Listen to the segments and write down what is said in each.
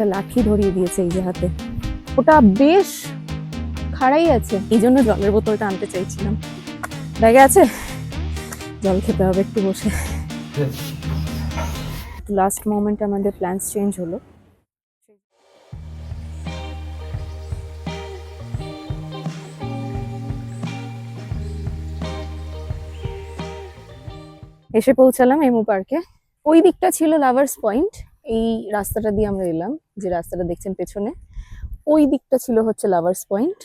একটা লাঠি ধরিয়ে দিয়েছে এই যে হাতে, ওটা বেশ খাড়াই আছে, এই জন্য জলের বোতলটা আনতে চাইছিলাম। ব্যাগে আছে, জল খেতে হবে একটু বসে। লাস্ট মোমেন্টে আমাদের প্ল্যানস চেঞ্জ হলো। এসে পৌঁছালাম এমু পার্কে। ওই দিকটা ছিল লাভার্স পয়েন্ট, এই রাস্তাটা দিয়ে আমরা এলাম, যে রাস্তাটা দেখছেন পেছনে, ওই দিকটা ছিল হচ্ছে লাভার্স পয়েন্ট,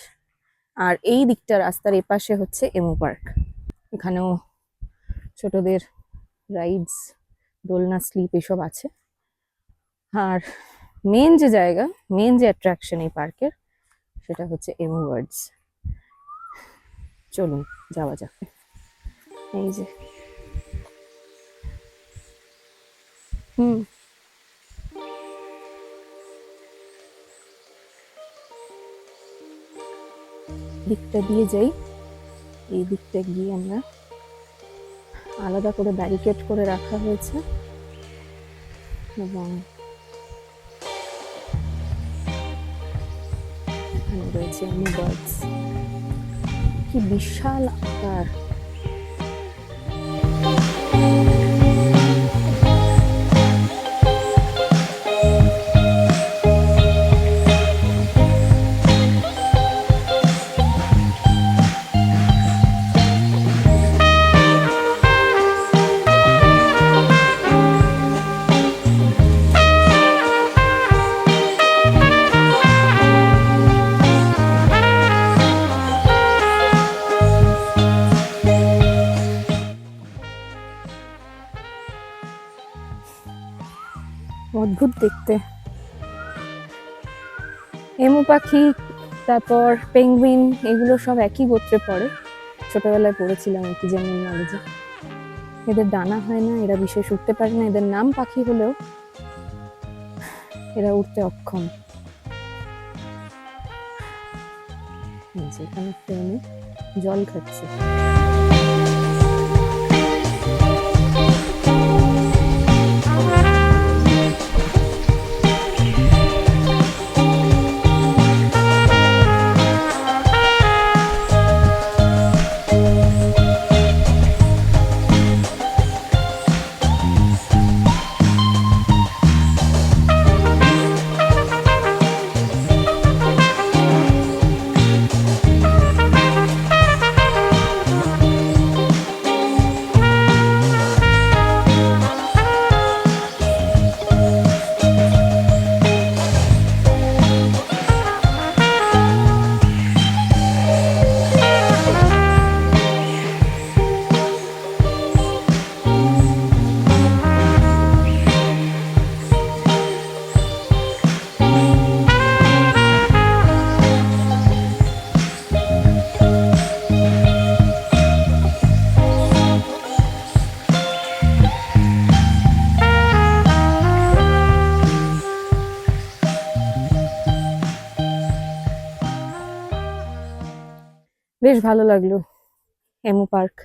আর এই দিকটা রাস্তার এপাশে হচ্ছে এমু পার্ক। এখানেও ছোটদের রাইডস, দোলনা, স্লিপ এসব আছে। আর মেন যে জায়গা, মেন যে অ্যাট্রাকশন এই পার্কের, সেটা হচ্ছে এমু বার্ডস। চলুন যাওয়া যাক। এই যে দিকটা দিয়ে যাই, এই দিকটা গিয়ে আমরা, আলাদা করে ব্যারিকেড করে রাখা হয়েছে এবং এখানে রয়েছে এমু বার্ডস। কি বিশাল আকার! অদ্ভুত দেখতে। এমু পাখি, তারপর পেঙ্গুইন, এগুলো সব একই গোত্রে পড়ে, ছোটবেলায় পড়েছিলাম কি জেনারেল নলেজে। এদের ডানা হয় না, এরা বিশেষ উঠতে পারে না, এদের নাম পাখি হলেও এরা উঠতে অক্ষম। এখানে একটা এমু জল খাচ্ছে। বেশ ভালো লাগলো এমু পার্ক।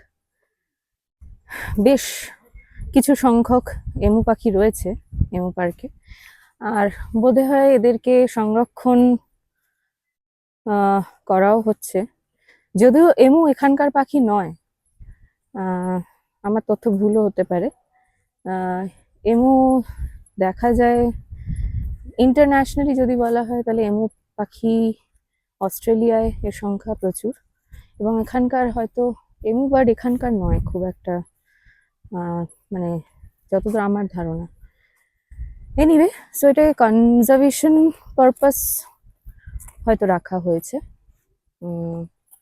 বেশ কিছু সংখ্যক এমু পাখি রয়েছে এমু পার্কে, আর বোধহয় এদেরকে সংরক্ষণ করাও হচ্ছে। যদিও এমু এখানকার পাখি নয়, আমার তথ্য ভুলও হতে পারে। এমু দেখা যায় ইন্টারন্যাশনালি যদি বলা হয় তাহলে এমু পাখি অস্ট্রেলিয়ায় এর সংখ্যা প্রচুর, এবং এখানকার হয়তো এমু বার্ড এখানকার নয় খুব একটা, মানে যতদূর আমার ধারণা। এনিওয়ে, সো এটাকে কনজারভেশন পারপাস হয়তো রাখা হয়েছে,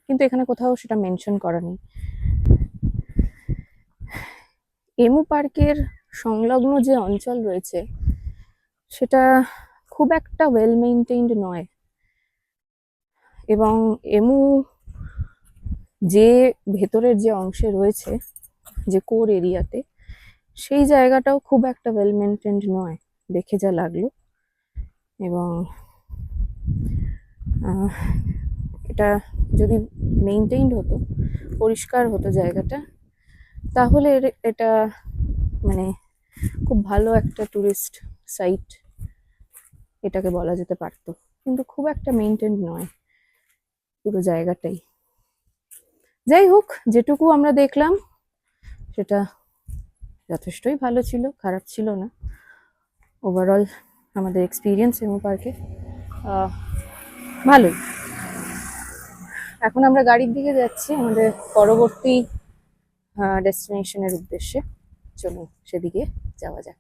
কিন্তু এখানে কোথাও সেটা মেনশন করা নেই। এমু পার্কের সংলগ্ন যে অঞ্চল রয়েছে সেটা খুব একটা ওয়েল মেইনটেইনড নয়, এবং এমু যে ভেতরের যে অংশে রয়েছে, যে কোর এরিয়াতে, সেই জায়গাটাও খুব একটা ওয়েল মেইনটেইনড নয় দেখে যা লাগলো। এবং এটা যদি মেইনটেইনড হতো, পরিষ্কার হতো জায়গাটা, তাহলে এটা মানে খুব ভালো একটা টুরিস্ট সাইট এটাকে বলা যেতে পারতো, কিন্তু খুব একটা মেনটেন নয় পুরো জায়গাটাই। যাই হোক, যেটুকু আমরা দেখলাম সেটা যথেষ্টই ভালো ছিল, খারাপ ছিল না। ওভারঅল আমাদের এক্সপিরিয়েন্স এমো পার্কে ভালোই। এখন আমরা গাড়ির দিকে যাচ্ছি আমাদের পরবর্তী ডেস্টিনেশনের উদ্দেশ্যে। চলুন সেদিকে যাওয়া যাক।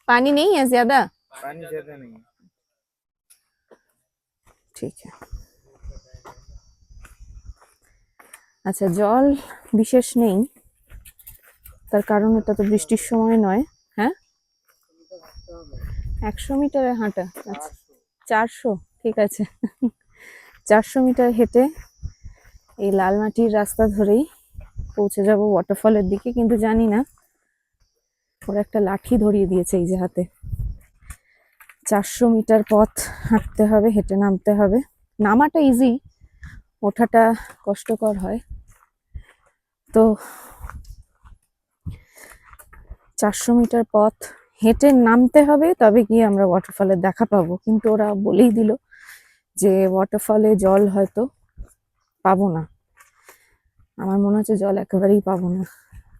पानी नहीं है ज्यादा? पानी ज्यादा नहीं है। ঠিক আছে। আচ্ছা, জল বিশেষ নেই, তার কারণ এটা তো বৃষ্টির সময় নয়। হ্যাঁ, 100 মিটারের হাঁটা। আচ্ছা, 400, ঠিক আছে। 400 মিটার হেঁটে এই লাল মাটির রাস্তা ধরেই পৌঁছে যাব ওয়াটারফলের দিকে। কিন্তু জানি না, ওরা একটা লাঠি ধরিয়ে দিয়েছে এই যে হাতে। 400 মিটার পথ হাঁটতে হবে, হেঁটে নামতে হবে। নামাটা ইজি, ওঠাটা কষ্টকর হয়। তো 400 মিটার পথ হেঁটে নামতে হবে, তবে গিয়ে আমরা ওয়াটারফলের দেখা পাবো। কিন্তু ওরা বলেই দিল যে ওয়াটারফলে জল হয়তো পাবো না। আমার মনে হচ্ছে জল একেবারেই পাবো না,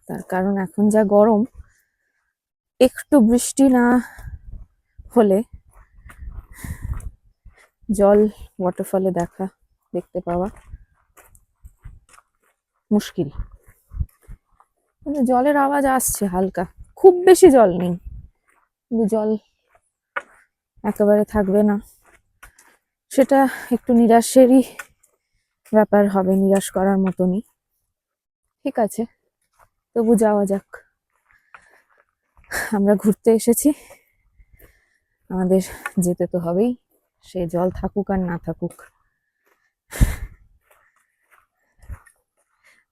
তার কারণ এখন যা গরম, একটু বৃষ্টি না হলে জল ওয়াটারফলে দেখতে পাওয়া মুশকিল। কিন্তু জলের আওয়াজ আসছে হালকা, খুব বেশি জল নেই, কিন্তু জল একেবারে থাকবে না সেটা একটু নিরাশেরই ব্যাপার হবে, নিরাশ করার মতনই। ঠিক আছে, তবু যাওয়া যাক। আমরা ঘুরতে এসেছি, আমাদের যেতে তো হবেই, সে জল থাকুক আর না থাকুক।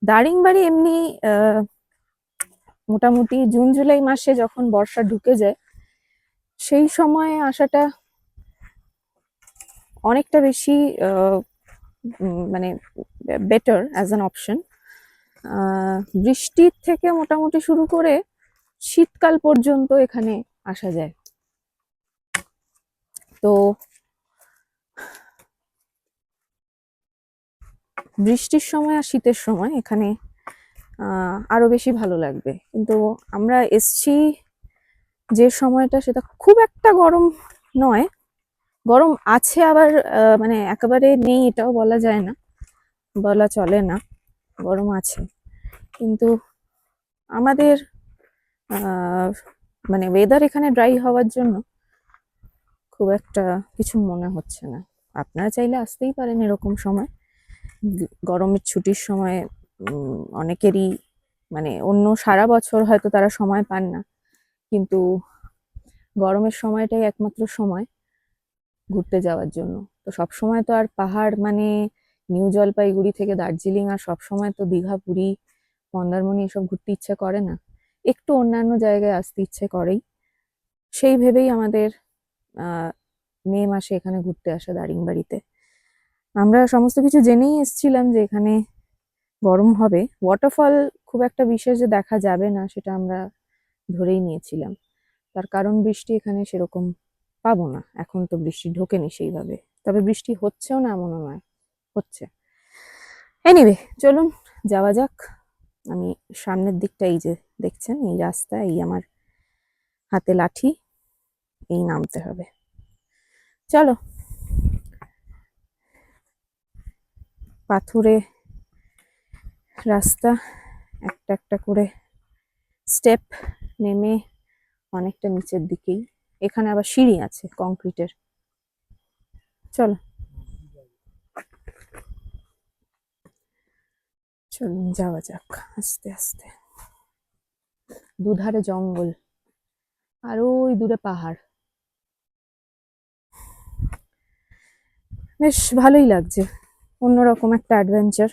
দারিংবাড়ি এমনি মোটামুটি জুন জুলাই মাসে যখন বর্ষা ঢুকে যায়, সেই সময় আসাটা অনেকটা বেশি মানে বেটার অ্যাজ অ্যান অপশন। বৃষ্টির থেকে মোটামুটি শুরু করে শীতকাল পর্যন্ত এখানে আসা যায়। তো বৃষ্টির সময় আর শীতের সময় এখানে আরো বেশি ভালো লাগবে। কিন্তু আমরা এসছি যে সময়টা, সেটা খুব একটা গরম নয়, গরম আছে আবার মানে একেবারে নেই এটাও বলা যায় না, বলা চলে না, গরম আছে। কিন্তু আমাদের মানে ওয়েদার এখানে ড্রাই হওয়ার জন্য খুব একটা কিছু মনে হচ্ছে না। আপনারা চাইলে আসতেই পারেন এরকম সময়। গরমের ছুটির সময় অনেকেরই মানে অন্য সারা বছর হয়তো তারা সময় পান না, কিন্তু গরমের সময়টাই একমাত্র সময় ঘুরতে যাওয়ার জন্য। তো সব সময় তো আর পাহাড় মানে নিউ জলপাইগুড়ি থেকে দার্জিলিং আর সব সময় তো দীঘা, পুরী, মন্দারমণি এসব ঘুরতে ইচ্ছে করে না, একটু অন্যান্য জায়গায় আসতে ইচ্ছে করেই। সেই ভেবেই আমাদের মে মাসে এখানে ঘুরতে আসা দারিংবাড়িতে। আমরা সমস্ত কিছু জেনেই এসেছিলাম যে এখানে গরম হবে, ওয়াটারফল খুব একটা বিশেষ যে দেখা যাবে না সেটা আমরা ধরেই নিয়েছিলাম। তার কারণ বৃষ্টি এখানে সেরকম পাবো না, এখন তো বৃষ্টি ঢোকেনি সেইভাবে, তবে বৃষ্টি হচ্ছেও না এমনও নয়, হচ্ছে। এনিওয়ে চলুন যাওয়া যাক। আমি সামনের দিকটা এই যে দেখছেন এই রাস্তা, এই আমার হাতে লাঠি, এই নামতে হবে, চলো। পাথুরে রাস্তা, একটা একটা করে স্টেপ নেমে অনেকটা নিচের দিকেই, এখানে আবার সিঁড়ি আছে কংক্রিটের। চলো চলুন যাওয়া যাক আস্তে আস্তে। দুধারে জঙ্গল আর ওই দূরে পাহাড়, বেশ ভালোই লাগছে, অন্যরকম একটা অ্যাডভেঞ্চার।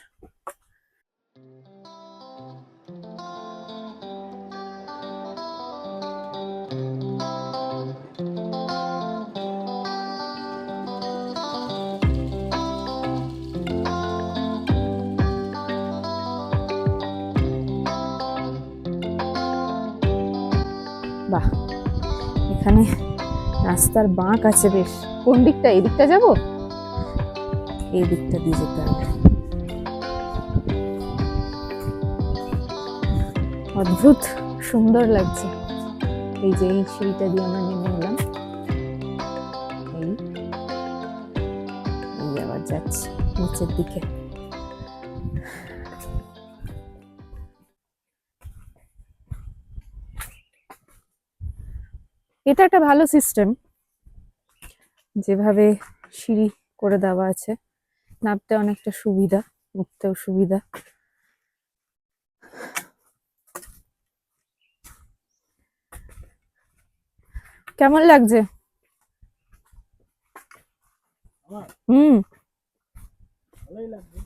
বাহ, এখানে রাস্তার বাঁক আছে বেশ। কোন দিকটা, এই দিকটা যাবো? এই দিকটা দিয়ে যেতে হবে। অদ্ভুত সুন্দর লাগছে। এই যে এই সিঁড়িটা দিয়ে আমরা নেমে এলাম, এই আবার যাচ্ছি নিচের দিকে। এটা একটা ভালো সিস্টেম, যেভাবে সিঁড়ি করে দেওয়া আছে, নামতে অনেকটা সুবিধা, উঠতেও সুবিধা। কেমন লাগছে? হুম, ভালোই লাগছে।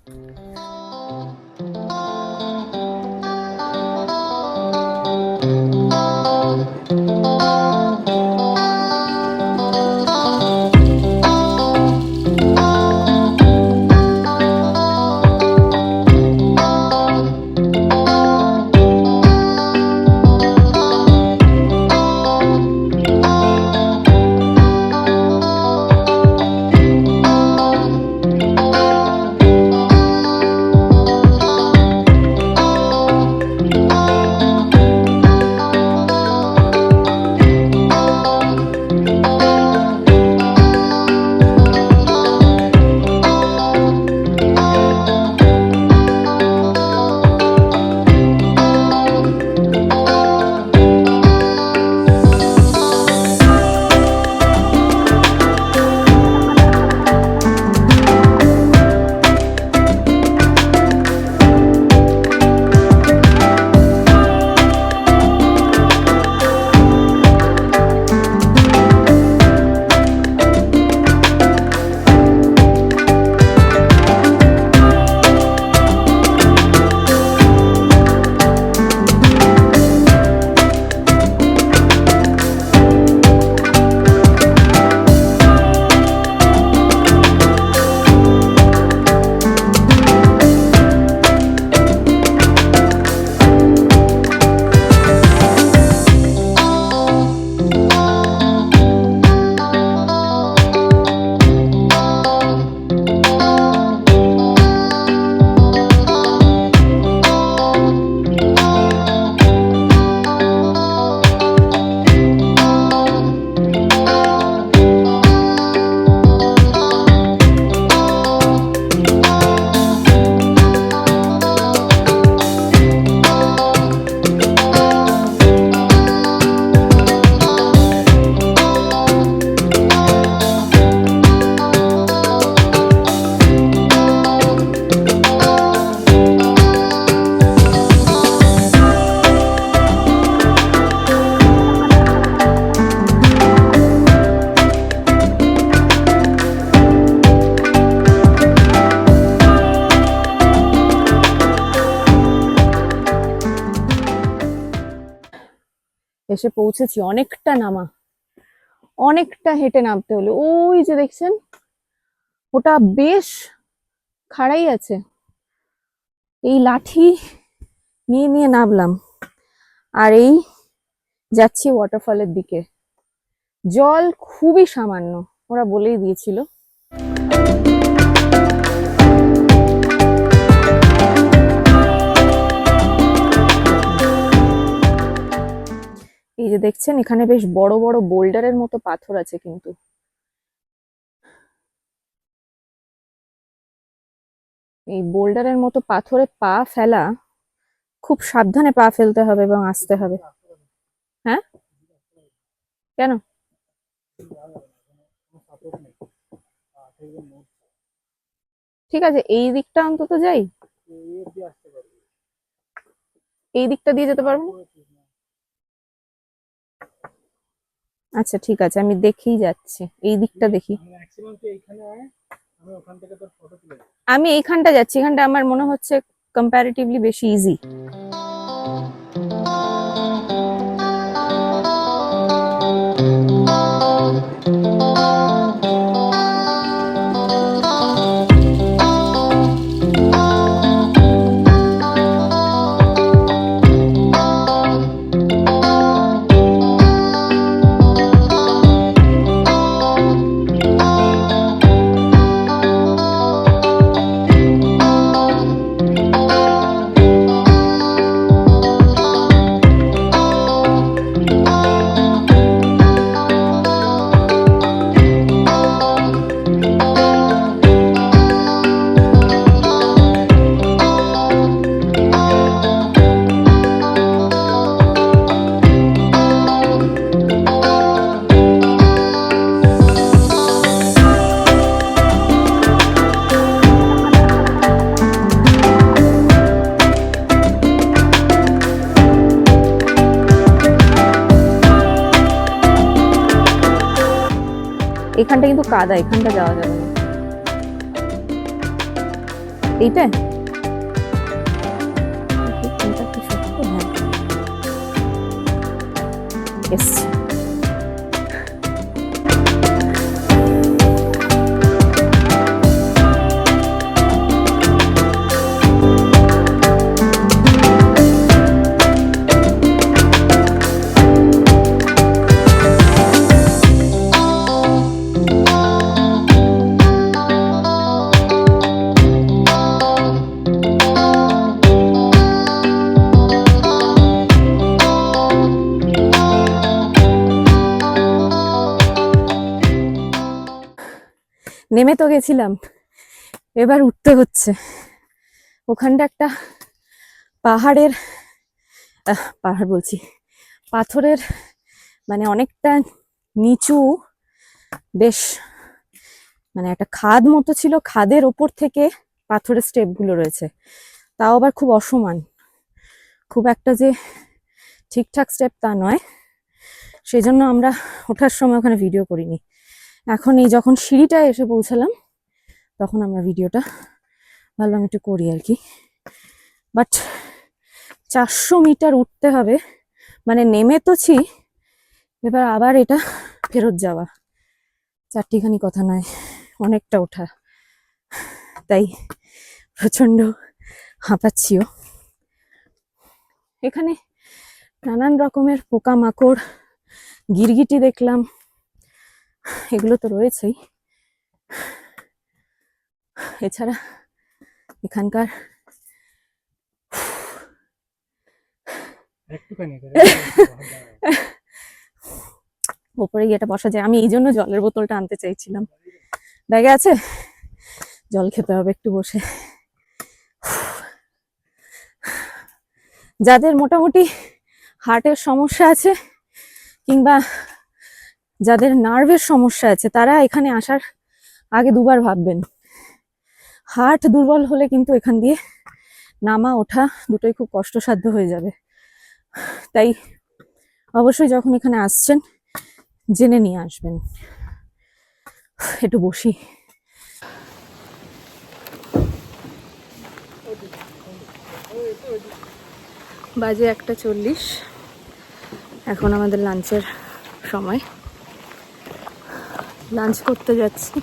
এসে পৌঁছেছি। অনেকটা নামা, অনেকটা হেঁটে নামতে হলো। ওই যে দেখছেন, ওটা বেশ খাড়াই আছে। এই লাঠি নিয়ে নিয়ে নামলাম, আর এই যাচ্ছি ওয়াটারফলের দিকে। জল খুবই সামান্য, ওরা বলেই দিয়েছিল। এই যে দেখছেন, এখানে বেশ বড় বড় বোল্ডারের মতো পাথর আছে, কিন্তু এই বোল্ডারের মতো পাথরে পা ফেলা, খুব সাবধানে পা ফেলতে হবে এবং আসতে হবে। হ্যাঁ, কেন? ঠিক আছে, এই দিকটা অন্তত যাই, এই দিকটা দিয়ে যেতে পারবো। আচ্ছা ঠিক আছে, আমি দেখেই যাচ্ছি, এই দিকটা দেখি। আমি এইখানটা যাচ্ছি, এখানটা আমার মনে হচ্ছে কম্পারেটিভলি বেশি ইজি। এখানটা কিন্তু কাদা, এখানটা যাওয়া যাবে না। এইটা এসছি। নেমে তো গেছিলাম, এবার উঠতে হচ্ছে। ওখানটা একটা পাহাড়ের, পাহাড় বলছি, পাথরের, মানে অনেকটা নিচু, বেশ মানে একটা খাদ মতো ছিল, খাদের ওপর থেকে পাথরের স্টেপ গুলো রয়েছে, তাও আবার খুব অসমান, খুব একটা যে ঠিকঠাক স্টেপ তা নয়। সেই জন্য আমরা ওঠার সময় ওখানে ভিডিও করিনি। এখন এই যখন সিঁড়িটায় এসে পৌঁছালাম, তখন আমরা ভিডিওটা ভাবলাম একটু করি আর কি। বাট 400 মিটার উঠতে হবে, মানে নেমে তোছি, এবার আবার এটা ফেরত যাওয়া, চারটিখানি কথা নয়, অনেকটা ওঠা, তাই প্রচন্ড হাঁপাচ্ছিও। এখানে নানান রকমের পোকামাকড়, গিরগিটি দেখলাম, এগুলো তো রয়েছেই। এছাড়া এখানকার ওপরে গিয়েটা বসা যায়, আমি এই জন্য জলের বোতলটা আনতে চাইছিলাম। ব্যাগে আছে, জল খেতে হবে একটু বসে। যাদের মোটামুটি হার্টের সমস্যা আছে কিংবা যাদের নার্ভের সমস্যা আছে, তারা এখানে আসার আগে দুবার ভাববেন। হার্ট দুর্বল হলে কিন্তু এখান দিয়ে নামা ওঠা দুটোই খুব কষ্টসাধ্য হয়ে যাবে। তাই অবশ্যই যখন এখানে আসছেন জেনে নিয়ে আসবেন। একটু বসি। বাজে 1:40। এখন আমাদের লাঞ্চের সময়, লাঞ্চ করতে যাচ্ছি।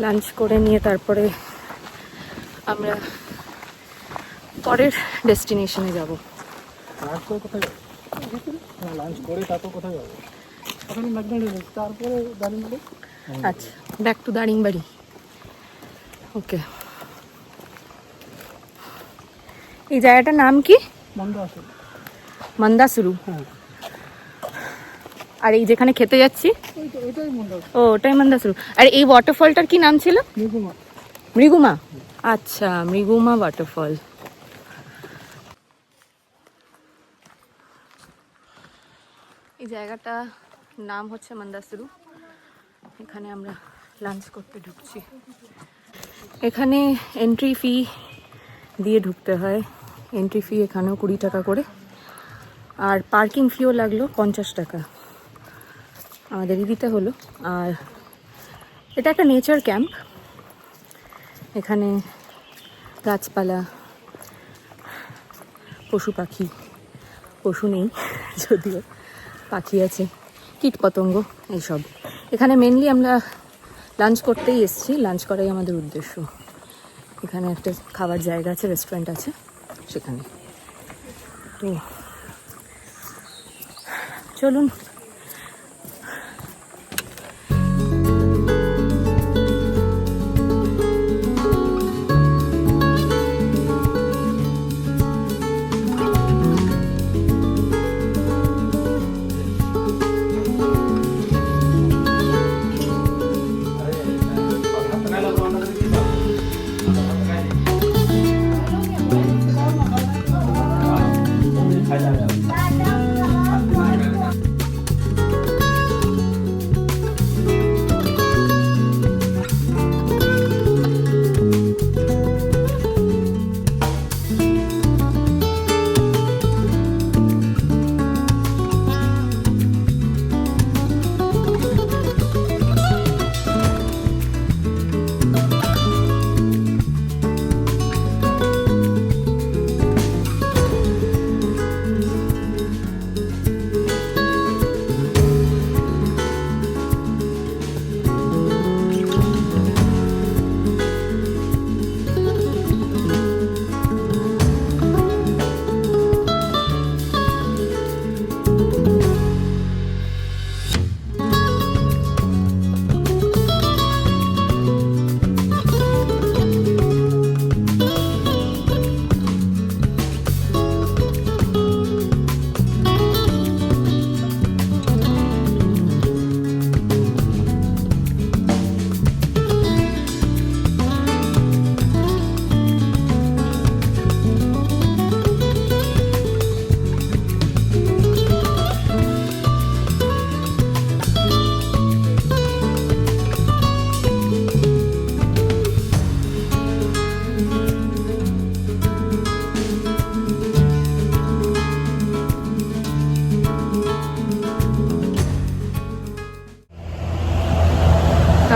লাঞ্চ করে নিয়ে তারপরে আমরা পরের ডেস্টিনেশনে যাব। লাঞ্চ করে কোথায় যাবো? লাঞ্চ করে তারপর কোথায় যাবো? ওখানে ম্যাকডোনাল্ড, তারপরে দারিংবাড়ি। আচ্ছা, ব্যাক টু দারিংবাড়ি। ওকে, এই জায়গাটার নাম কি? মন্দাসুর। মন্দাসুরু। হ্যাঁ, আর এই যেখানে খেতে যাচ্ছি ওইটাই মন্দাসুর। ও, ওটাই মন্দাসুরু। আর এই ওয়াটারফলটার কি নাম ছিল? মৃগুমা। মৃগুমা। আচ্ছা, মৃগুমা ওয়াটারফল। এই জায়গাটা নাম হচ্ছে মন্দাসুরু। এখানে আমরা লাঞ্চ করতে ঢুকছি। এখানে এন্ট্রি ফি দিয়ে ঢুকতে হয়। এন্ট্রি ফি এখানেও 20 টাকা করে, আর পার্কিং ফিও লাগলো 50 টাকা। আমাদেরই দিতে হলো। আর এটা একটা নেচার ক্যাম্প। এখানে গাছপালা, পশু পাখি, পশু নেই যদিও, পাখি আছে, কীট পতঙ্গ এইসব। এখানে মেনলি আমরা লাঞ্চ করতেই এসেছি, লাঞ্চ করাই আমাদের উদ্দেশ্য। এখানে একটা খাবার জায়গা আছে, রেস্টুরেন্ট আছে সেখানে। তো চলুন।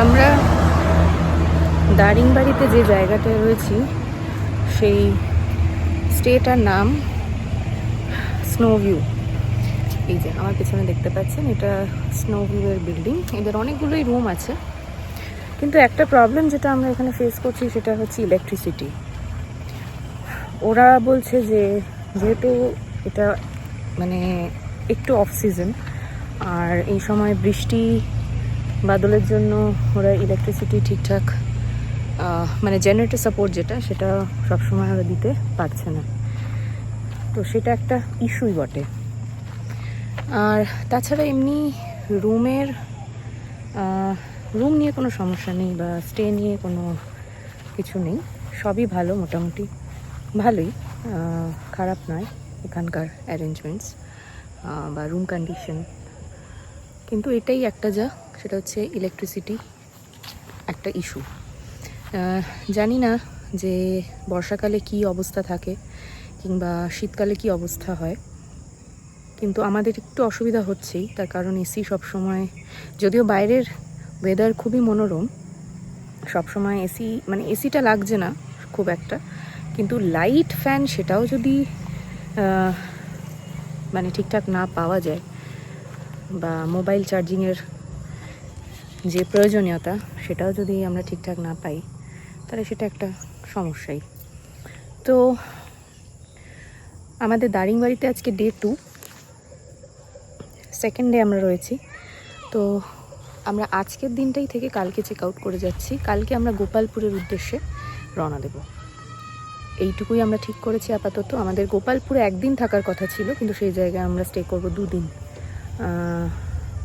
আমরা দারিংবাড়িতে যে জায়গাটায় রয়েছি সেই স্টেটার নাম স্নো ভিউ। এই যে আমার পেছনে দেখতে পাচ্ছেন, এটা স্নো ভিউয়ের বিল্ডিং। এদের অনেকগুলোই রুম আছে, কিন্তু একটা প্রবলেম যেটা আমরা এখানে ফেস করছি সেটা হচ্ছে ইলেকট্রিসিটি। ওরা বলছে যে যেহেতু এটা মানে একটু অফ সিজন, আর এই সময় বৃষ্টি বাদলের জন্য ওরা ইলেকট্রিসিটি ঠিকঠাক মানে জেনারেটর সাপোর্ট যেটা, সেটা সবসময় ওরা দিতে পারছে না। তো সেটা একটা ইস্যুই বটে। আর তাছাড়া এমনি রুম নিয়ে কোনো সমস্যা নেই, বা স্টে নিয়ে কোনো কিছু নেই, সবই ভালো, মোটামুটি ভালোই, খারাপ নয় এখানকার অ্যারেঞ্জমেন্টস বা রুম কন্ডিশন। কিন্তু এটাই একটা যা, সেটা হচ্ছে ইলেকট্রিসিটি একটা ইস্যু। জানি না যে বর্ষাকালে কি অবস্থা থাকে কিংবা শীতকালে কি অবস্থা হয়, কিন্তু আমাদের একটু অসুবিধা হচ্ছেই। তার কারণ এসি সবসময়, যদিও বাইরের ওয়েদার খুবই মনোরম, সবসময় এসি মানে এসিটা লাগছে না খুব একটা, কিন্তু লাইট ফ্যান সেটাও যদি মানে ঠিকঠাক না পাওয়া যায়, বা মোবাইল চার্জিংয়ের যে প্রয়োজনীয়তা সেটাও যদি আমরা ঠিকঠাক না পাই, তাহলে সেটা একটা সমস্যাই। তো আমাদের দারিংবাড়িতে আজকে ডে 2, সেকেন্ড ডে আমরা রয়েছি। তো আমরা আজকের দিনটাই থেকে কালকে চেক আউট করে যাচ্ছি। কালকে আমরা গোপালপুরের উদ্দেশ্যে রওনা দেব, এইটুকুই আমরা ঠিক করেছি আপাতত। আমাদের গোপালপুরে একদিন থাকার কথা ছিল, কিন্তু সেই জায়গায় আমরা স্টে করবো 2 দিন।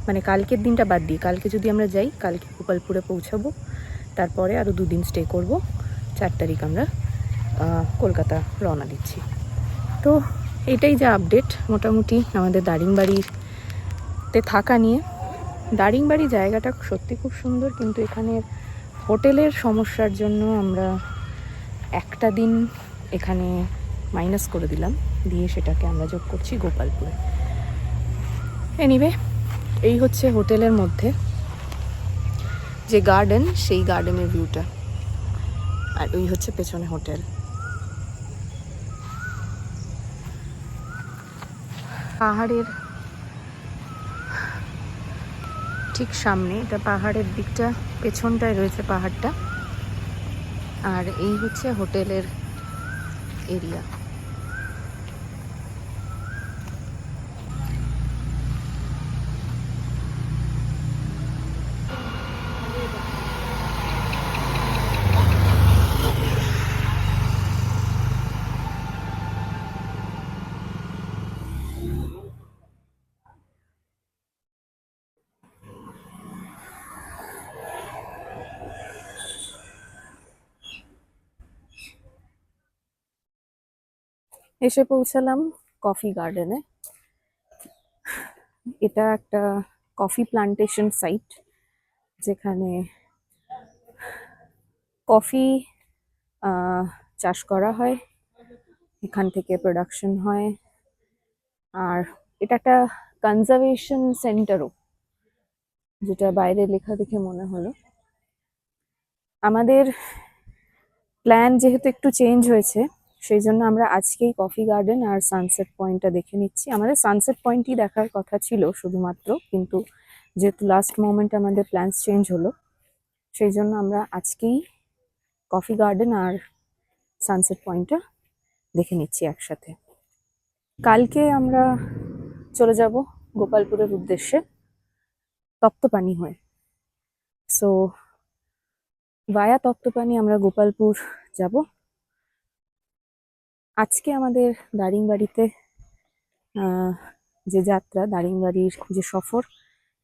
মানে কালকের দিনটা বাদ দিই, কালকে যদি আমরা যাই, কালকে গোপালপুরে পৌঁছাবো, তারপরে আরও 2 দিন স্টে করব। 4 তারিখ আমরা কলকাতা রওনা দিচ্ছি। তো এটাই যা আপডেট মোটামুটি আমাদের দারিংবাড়িতে থাকা নিয়ে। দারিংবাড়ি জায়গাটা সত্যি খুব সুন্দর, কিন্তু এখানে হোটেলের সমস্যার জন্য আমরা একটা দিন এখানে মাইনাস করে দিলাম, দিয়ে সেটাকে আমরা যোগ করছি গোপালপুরে। এনিওয়ে, এই হচ্ছে হোটেলের মধ্যে যে গার্ডেন, সেই গার্ডেনের ভিউটা, আর ওই হচ্ছে পেছনে হোটেল। পাহাড়ের ঠিক সামনে, এটা পাহাড়ের দিকটা, পেছনটায় রয়েছে পাহাড়টা, আর এই হচ্ছে হোটেলের এরিয়া। এসে পৌঁছালাম কফি গার্ডেনে। এটা একটা কফি প্লান্টেশন সাইট, যেখানে কফি চাষ করা হয়, এখান থেকে প্রোডাকশন হয়। আর এটা একটা কনজারভেশন সেন্টারও, যেটা বাইরে লেখা দেখে মনে হলো। আমাদের প্ল্যান যেহেতু একটু চেঞ্জ হয়েছে, সেই জন্য আমরা আজকেই কফি গার্ডেন আর সানসেট পয়েন্টটা দেখে নিচ্ছি। আমাদের সানসেট পয়েন্টই দেখার কথা ছিল শুধুমাত্র, কিন্তু যেহেতু লাস্ট মোমেন্টে আমাদের প্ল্যানস চেঞ্জ হলো, সেই জন্য আমরা আজকেই কফি গার্ডেন আর সানসেট পয়েন্টটা দেখে নিচ্ছি একসাথে। কালকে আমরা চলে যাব গোপালপুরের উদ্দেশ্যে তপ্তপানি হয়ে। সো ভায়া তপ্তপানি আমরা গোপালপুর যাব। আজকে আমাদের দারিংবাড়িতে যে যাত্রা, দারিংবাড়ির যে সফর,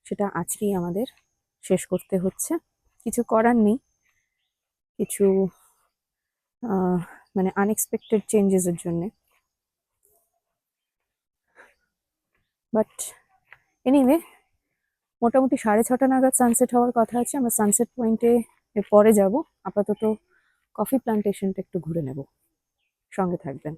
সেটা আজকেই আমাদের শেষ করতে হচ্ছে। কিছু করার নেই, কিছু মানে আনএক্সপেক্টেড চেঞ্জেসের জন্যে। বাট এনিওয়ে, মোটামুটি 6:30 নাগাদ সানসেট হওয়ার কথা আছে। আমরা সানসেট পয়েন্টে পরে যাব। আপাতত কফি প্লান্টেশনটা একটু ঘুরে নেব, সঙ্গে থাকবেন।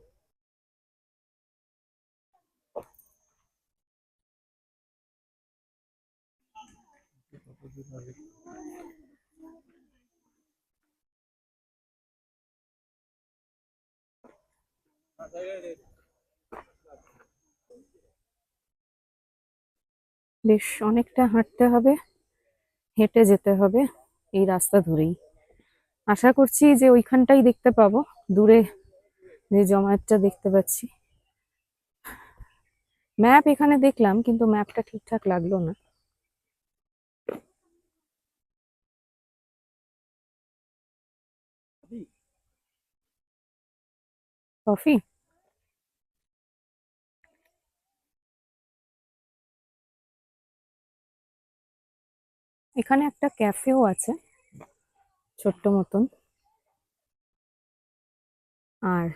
বেশ অনেকটা হাঁটতে হবে, হেঁটে যেতে হবে এই রাস্তা ধরেই। আশা করছি যে ওইখানটাই দেখতে পাবো, দূরে যে জমায়েতটা দেখতে পাচ্ছি। ম্যাপ এখানে দেখলাম, কিন্তু ম্যাপটা ঠিকঠাক লাগলো না। কফি, এখানে একটা ক্যাফেও আছে ছোট্ট মতন, আর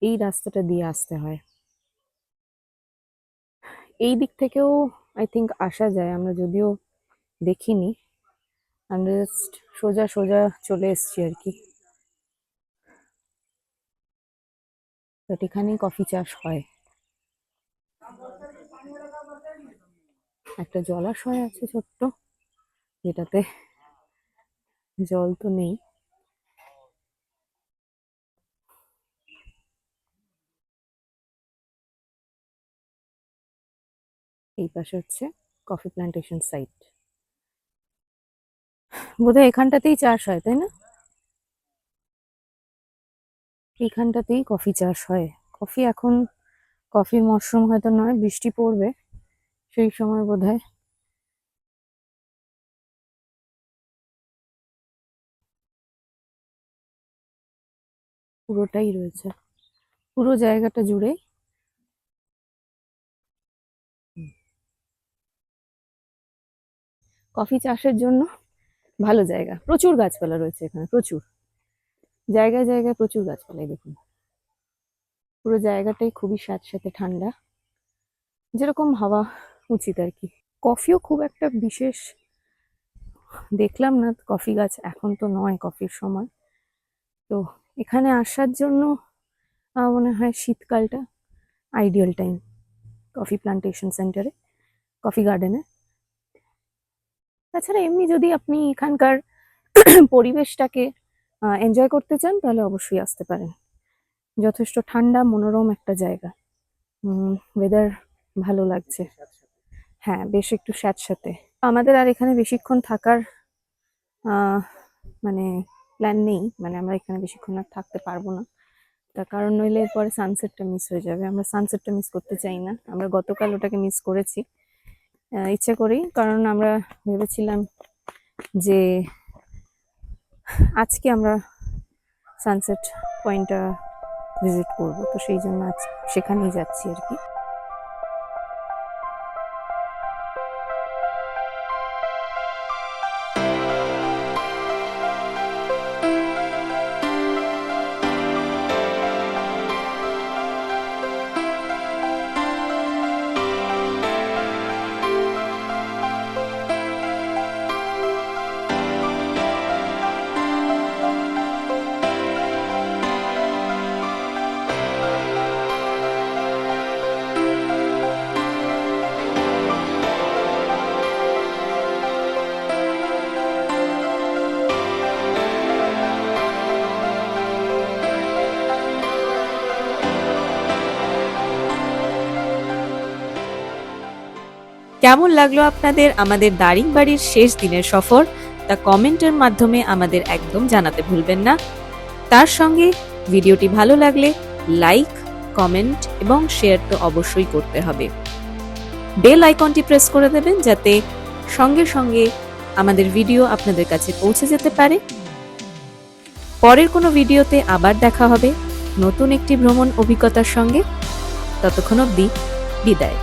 এই রাস্তাটা দিয়ে আসতে হয়। এই দিক থেকেও আই থিঙ্ক আসা যায়, আমরা যদিও দেখিনি। আমরা জাস্ট সোজা সোজা চলে এসছি আর কি। বাট এখানেই কফি চাষ হয়। একটা জলাশয় আছে ছোট্ট, যেটাতে জল তো নেই। এই পাশে হচ্ছে কফি প্ল্যান্টেশন সাইট। বোধহয় এখানটাতেই চাষ হয়, তাই না? এখানটাতেই কফি চাষ হয়। কফি এখন, কফির মরশুম হয়তো নয়, বৃষ্টি পড়বে সেই সময় বোধহয়। পুরোটাই রয়েছে, পুরো জায়গাটা জুড়ে। কফি চাষের জন্য ভালো জায়গা, প্রচুর গাছপালা রয়েছে এখানে, প্রচুর জায়গায় জায়গায় প্রচুর গাছপালা। এই দেখুন, পুরো জায়গাটাই খুবই স্যাঁতস্যাঁতে ঠান্ডা, যেরকম হাওয়া উচিত আর কি। কফিও খুব একটা বিশেষ দেখলাম না, কফি গাছ এখন তো নয় কফির সময়। তো এখানে আসার জন্য মনে হয় শীতকালটা আইডিয়াল টাইম কফি প্ল্যান্টেশন সেন্টারে, কফি গার্ডেনে। তাছাড়া এমনি যদি আপনি এখানকার পরিবেশটাকে এনজয় করতে চান তাহলে অবশ্যই আসতে পারেন। যথেষ্ট ঠান্ডা মনোরম একটা জায়গা, ওয়েদার ভালো লাগছে। হ্যাঁ, বেশ একটু স্যাঁতস্যাঁতে। আমাদের আর এখানে বেশিক্ষণ থাকার মানে প্ল্যান নেই, মানে আমরা এখানে বেশিক্ষণ আর থাকতে পারবো না। তার কারণ নইলে এরপরে সানসেটটা মিস হয়ে যাবে। আমরা সানসেটটা মিস করতে চাই না। আমরা গতকাল ওটাকে মিস করেছি ইচ্ছে করেই, কারণ আমরা ভেবেছিলাম যে আজকে আমরা সানসেট পয়েন্টটা ভিজিট করব, তো সেই জন্য আজ সেখানেই যাচ্ছি আর কি। কেমন লাগলো আপনাদের আমাদের দারিংবাড়ির শেষ দিনের সফর, তা কমেন্টের মাধ্যমে আমাদের একদম জানাতে ভুলবেন না। তার সঙ্গে ভিডিওটি ভালো লাগলে লাইক, কমেন্ট এবং শেয়ার তো অবশ্যই করতে হবে। বেল আইকনটি প্রেস করে দেবেন যাতে সঙ্গে সঙ্গে আমাদের ভিডিও আপনাদের কাছে পৌঁছে যেতে পারে। পরের কোনো ভিডিওতে আবার দেখা হবে নতুন একটি ভ্রমণ অভিজ্ঞতার সঙ্গে। ততক্ষণ অবধি বিদায়।